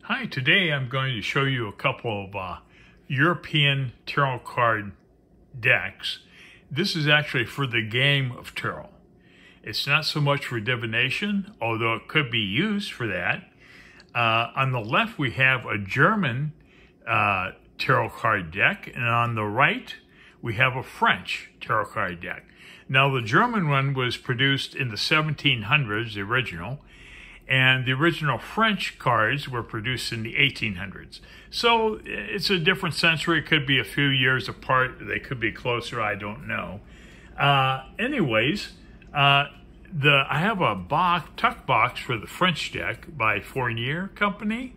Hi, today I'm going to show you a couple of European tarot card decks. This is actually for the game of tarot. It's not so much for divination, although it could be used for that. On the left we have a German tarot card deck, and on the right we have a French tarot card deck. Now the German one was produced in the 1700s, the original, and the original French cards were produced in the 1800s. So it's a different century. It could be a few years apart. They could be closer. I don't know. Anyways, I have a tuck box for the French deck by Fournier company.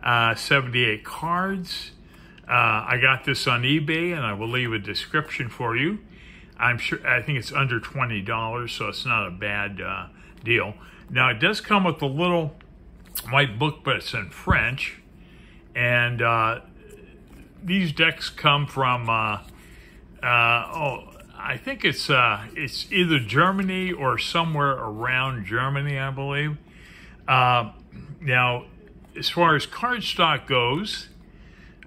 78 cards. I got this on eBay, and I will leave a description for you. I think it's under $20, so it's not a bad deal. Now, it does come with a little white book, but it's in French. And these decks come from, I think it's either Germany or somewhere around Germany, I believe. Now, as far as cardstock goes,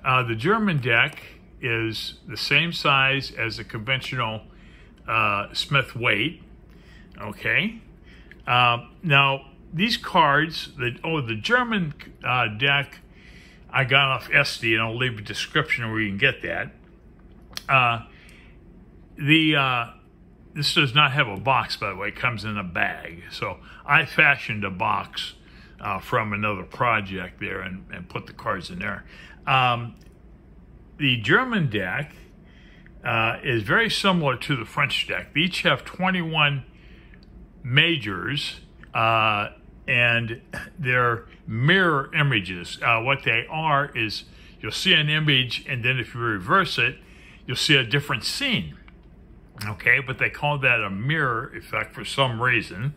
the German deck is the same size as a conventional Smith weight, okay? Now, these cards, the German deck, I got off Etsy, and I'll leave a description where you can get that. This does not have a box, by the way. It comes in a bag. So I fashioned a box from another project there and put the cards in there. The German deck is very similar to the French deck. They each have 21 majors, and they're mirror images. What they are is you'll see an image, and then if you reverse it, you'll see a different scene. Okay, but they call that a mirror effect for some reason.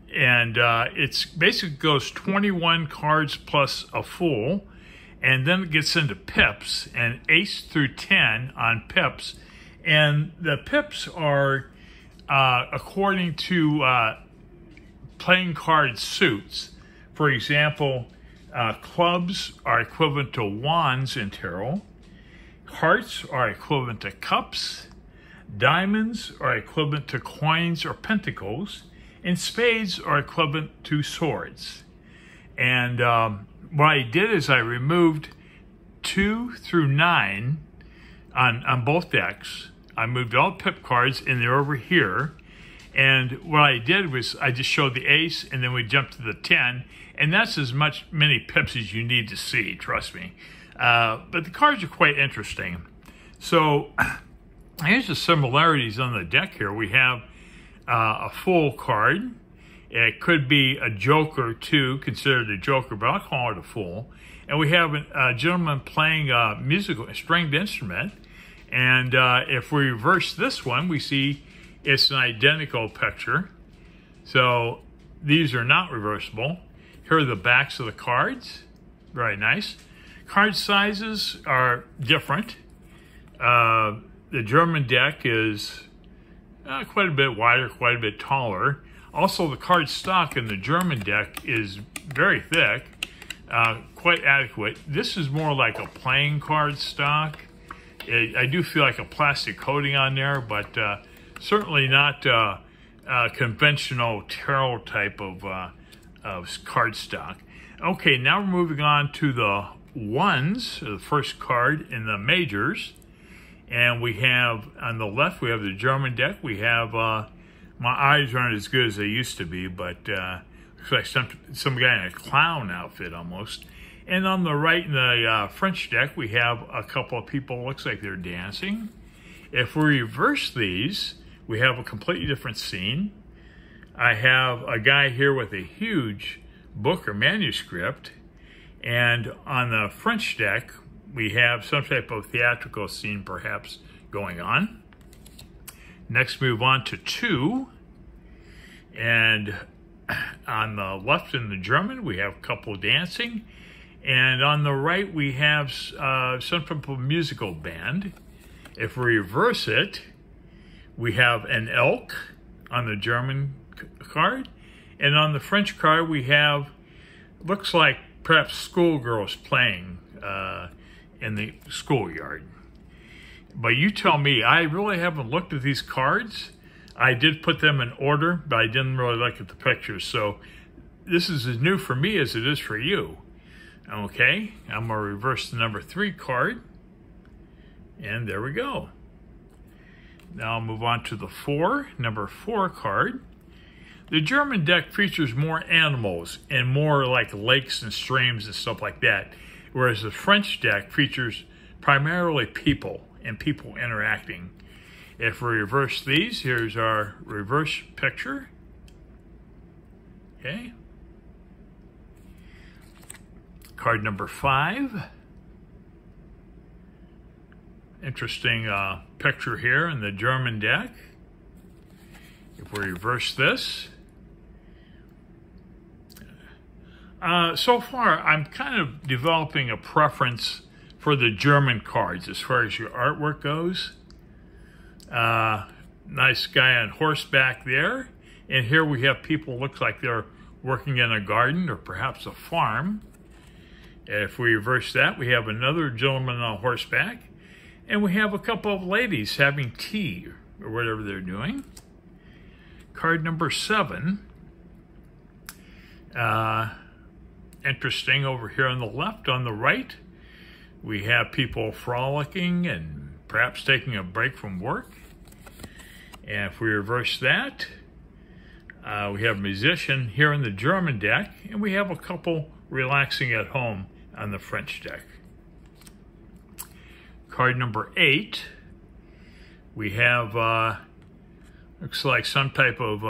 It's basically goes 21 cards plus a full, and then it gets into pips, and ace through 10 on pips. And the pips are according to playing card suits. For example, clubs are equivalent to wands in tarot. Hearts are equivalent to cups. Diamonds are equivalent to coins or pentacles. And spades are equivalent to swords. And what I did is I removed 2 through 9 on both decks. I moved all pip cards, and they're over here. And what I did was I just showed the ace, and then we jumped to the 10. And that's many pips as you need to see, trust me. But the cards are quite interesting. So here's the similarities on the deck here. We have a full card. It could be a joker too, considered a joker, but I'll call it a full. And we have a gentleman playing a stringed instrument. And if we reverse this one, we see it's an identical picture. So these are not reversible. Here are the backs of the cards. Very nice. Card sizes are different. The German deck is quite a bit wider, quite a bit taller. Also, the card stock in the German deck is very thick, quite adequate. This is more like a playing card stock. I do feel like a plastic coating on there, but certainly not conventional tarot type of card stock. Okay, now we're moving on to the ones, the first card in the majors. And we have, on the left, we have the German deck. We have, my eyes aren't as good as they used to be, but looks like some guy in a clown outfit almost. And on the right, in the French deck, we have a couple of people, looks like they're dancing. If we reverse these, we have a completely different scene. I have a guy here with a huge book or manuscript. And on the French deck, we have some type of theatrical scene perhaps going on. Next, move on to 2. And on the left in the German, we have a couple dancing. And on the right, we have some type of musical band. If we reverse it, we have an elk on the German card. And on the French card, we have looks like perhaps schoolgirls playing in the schoolyard. But you tell me, I really haven't looked at these cards. I did put them in order, but I didn't really look at the pictures. So this is as new for me as it is for you. Okay, I'm going to reverse the number 3 card. And there we go. Now I'll move on to the number 4 card. The German deck features more animals and more like lakes and streams and stuff like that, whereas the French deck features primarily people and people interacting. If we reverse these, here's our reverse picture. Okay. Card number 5. Interesting picture here in the German deck. If we reverse this, so far I'm kind of developing a preference for the German cards as far as your artwork goes. Nice guy on horseback there, and here we have people looks like they're working in a garden or perhaps a farm. If we reverse that, we have another gentleman on horseback, and we have a couple of ladies having tea or whatever they're doing. Card number 7. Interesting over here on the left. On the right, we have people frolicking and perhaps taking a break from work. And if we reverse that, we have a musician here in the German deck, and we have a couple relaxing at home on the French deck. Card number 8, we have, looks like some type of,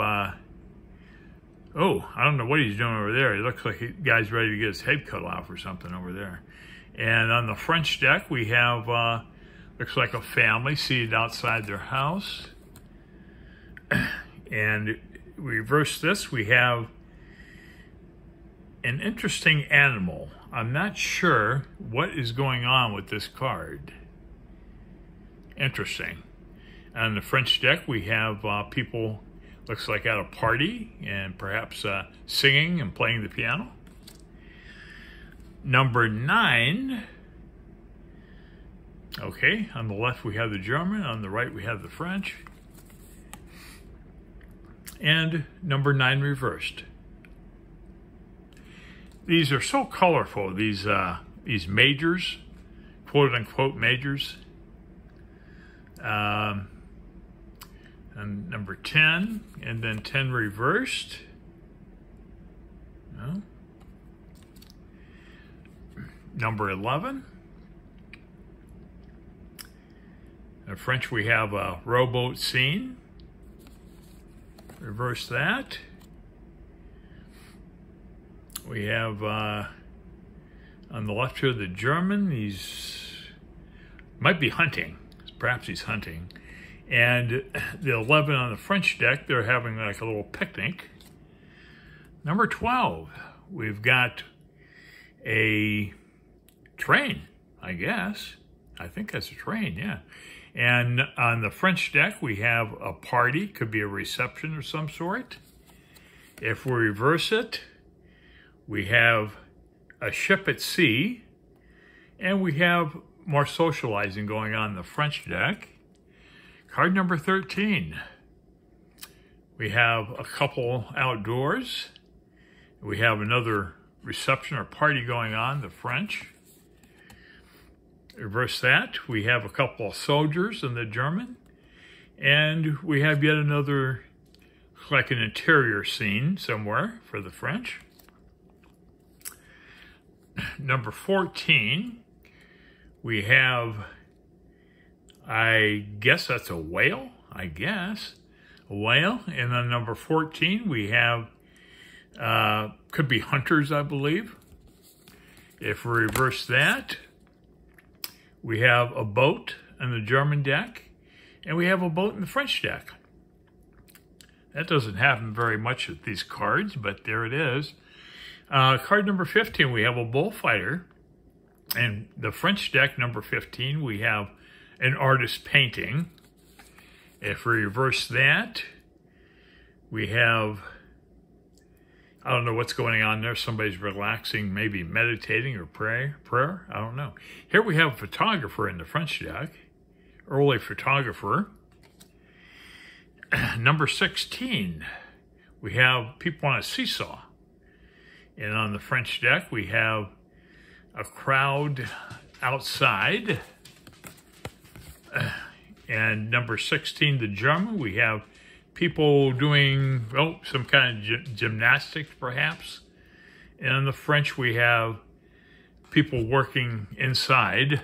oh, I don't know what he's doing over there. It looks like the guy's ready to get his head cut off or something over there. And on the French deck, we have, looks like a family seated outside their house. And we reverse this, we have an interesting animal. I'm not sure what is going on with this card. Interesting. On the French deck, we have people, looks like at a party, and perhaps singing and playing the piano. Number 9. Okay, on the left we have the German, on the right we have the French. And number 9 reversed. These are so colorful, these majors, quote unquote majors. And number 10, and then 10 reversed. No. Number 11. In French, we have a rowboat scene. Reverse that. We have on the left here the German. He's might be hunting. Perhaps he's hunting. And the 11 on the French deck, they're having like a little picnic. Number 12, we've got a train, I guess. I think that's a train, yeah. And on the French deck, we have a party, could be a reception of some sort. If we reverse it, we have a ship at sea, and we have more socializing going on in the French deck. Card number 13. We have a couple outdoors. We have another reception or party going on, the French. Reverse that, we have a couple of soldiers in the German. And we have yet another, like an interior scene somewhere for the French. Number 14, we have, I guess that's a whale, I guess. A whale. And then number 14, we have, could be hunters, I believe. If we reverse that, we have a boat on the German deck, and we have a boat in the French deck. That doesn't happen very much with these cards, but there it is. Card number 15, we have a bullfighter. And the French deck, number 15, we have an artist painting. If we reverse that, we have I don't know what's going on there. Somebody's relaxing, maybe meditating or prayer. I don't know. Here we have a photographer in the French deck, early photographer. Number 16, we have people on a seesaw. And on the French deck, we have a crowd outside. And number 16, the German, we have people doing, some kind of gymnastics, perhaps. And in the French, we have people working inside.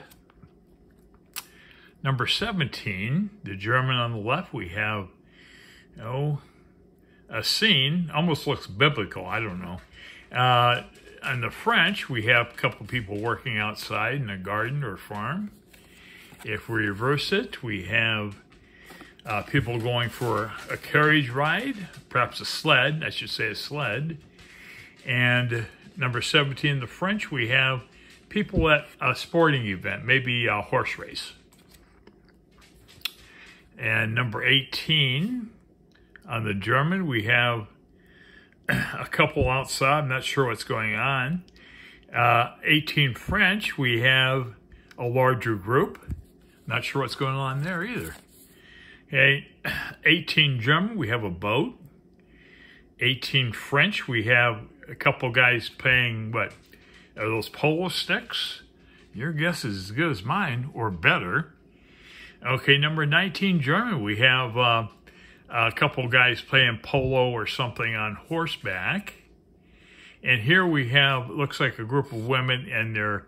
Number 17, the German on the left, we have, a scene, almost looks biblical, I don't know. On the French, we have a couple people working outside in a garden or farm. If we reverse it, we have people going for a carriage ride, perhaps a sled, I should say a sled. And number 17, the French, we have people at a sporting event, maybe a horse race. And number 18, on the German, we have a couple outside. I'm not sure what's going on. 18 French, we have a larger group. Not sure what's going on there either. Okay, 18 German, we have a boat. 18 French, we have a couple guys playing, what, are those polo sticks? Your guess is as good as mine, or better. Okay, number 19 German, we have a couple guys playing polo or something on horseback. And here we have, looks like a group of women, and they're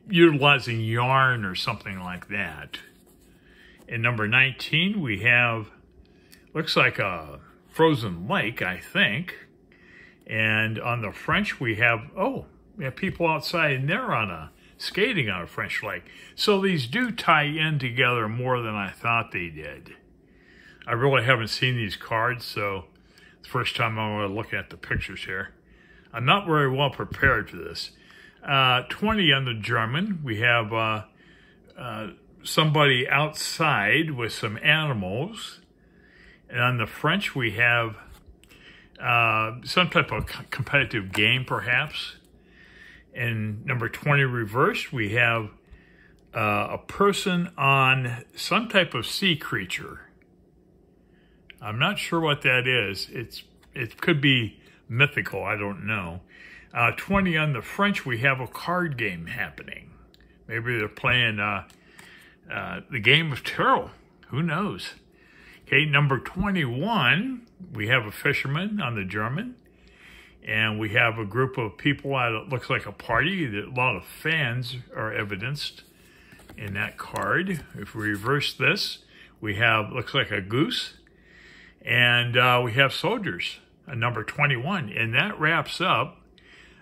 utilizing yarn or something like that. In number 19, we have, looks like a frozen lake, I think. And on the French, we have, we have people outside, and they're skating on a French lake. So these do tie in together more than I thought they did. I really haven't seen these cards, so it's the first time I'm looking at the pictures here. I'm not very well prepared for this. 20 on the German, we have somebody outside with some animals. And on the French, we have some type of competitive game, perhaps. And number 20 reversed, we have a person on some type of sea creature. I'm not sure what that is. It could be mythical, I don't know. 20 on the French, we have a card game happening. Maybe they're playing the game of Taroc. Who knows? Okay, number 21, we have a fisherman on the German. And we have a group of people at, it looks like a party. A lot of fans are evidenced in that card. If we reverse this, we have, looks like a goose. And we have soldiers, number 21. And that wraps up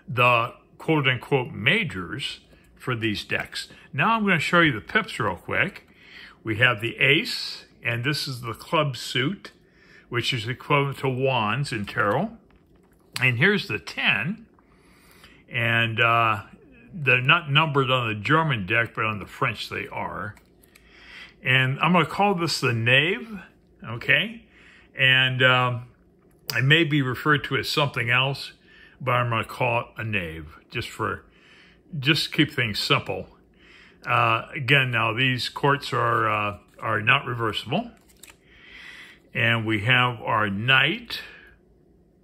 the quote-unquote majors for these decks. Now I'm going to show you the pips real quick. We have the ace, and this is the club suit, which is equivalent to wands in tarot. And here's the 10, and they're not numbered on the German deck, but on the French they are. And I'm going to call this the knave, okay? And it may be referred to as something else, but I'm going to call it a knave, just to keep things simple. Again, now these courts are not reversible. And we have our knight,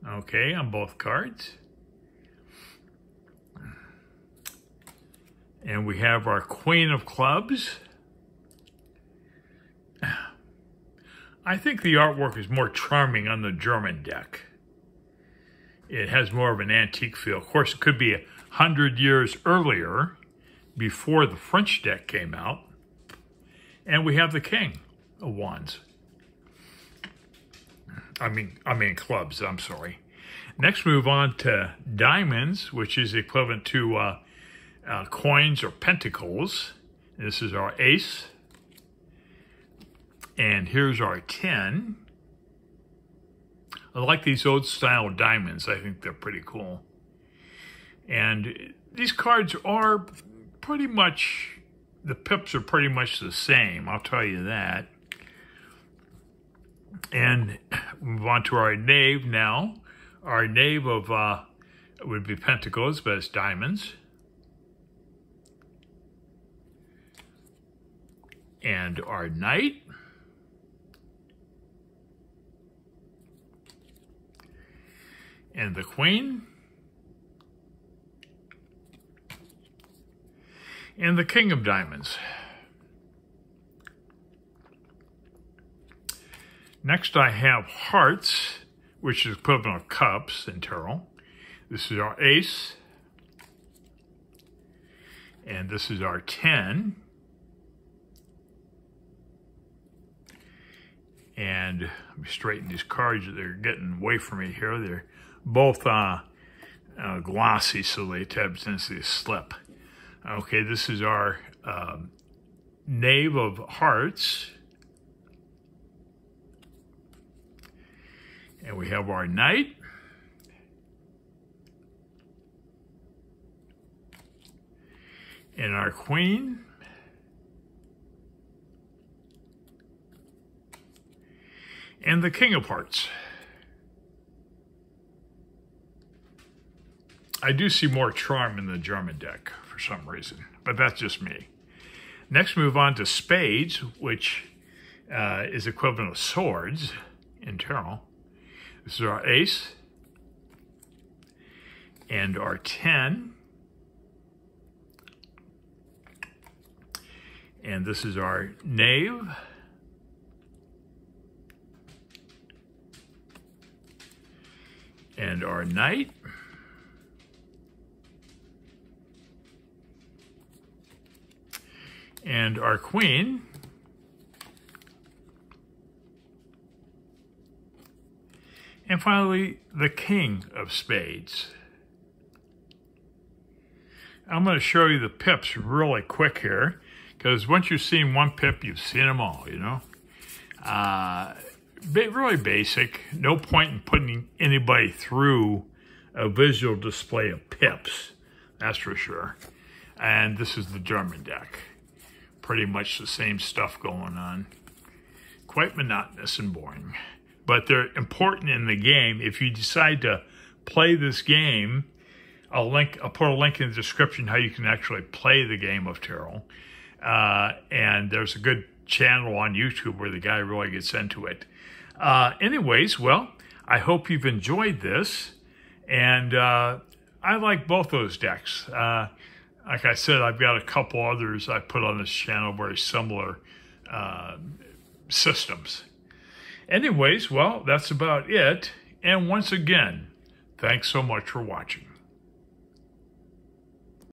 okay, on both cards. And we have our queen of clubs. I think the artwork is more charming on the German deck. It has more of an antique feel. Of course, it could be 100 years earlier, before the French deck came out. And we have the king of wands. I mean clubs, I'm sorry. Next, move on to diamonds, which is equivalent to coins or pentacles. This is our ace. And here's our 10. I like these old style diamonds. I think they're pretty cool. And these cards are pretty much, the pips are pretty much the same, I'll tell you that. And move on to our knave now. Our knave of would be pentacles, but it's diamonds. And our knight. And the queen. And the king of diamonds. Next I have hearts, which is equivalent of cups in tarot. This is our ace. And this is our 10. And let me straighten these cards. They're getting away from me here. They're both glossy, so they have a tendency to slip. Okay, this is our knave of hearts. And we have our knight. And our queen. And the king of hearts. I do see more charm in the German deck for some reason, but that's just me. Next, move on to spades, which is equivalent of swords in tarot. This is our ace and our 10. And this is our knave. And our knight. And our queen. And finally, the king of spades. I'm going to show you the pips really quick here, because once you've seen one pip, you've seen them all, you know. Really basic. No point in putting anybody through a visual display of pips, that's for sure. And this is the German deck. Pretty much the same stuff going on. Quite monotonous and boring. But they're important in the game. If you decide to play this game, I'll put a link in the description how you can actually play the game of tarot. And there's a good channel on YouTube where the guy really gets into it. Anyways, well, I hope you've enjoyed this. And I like both those decks. Like I said, I've got a couple others I put on this channel, very similar systems. Anyways, well, that's about it. And once again, thanks so much for watching.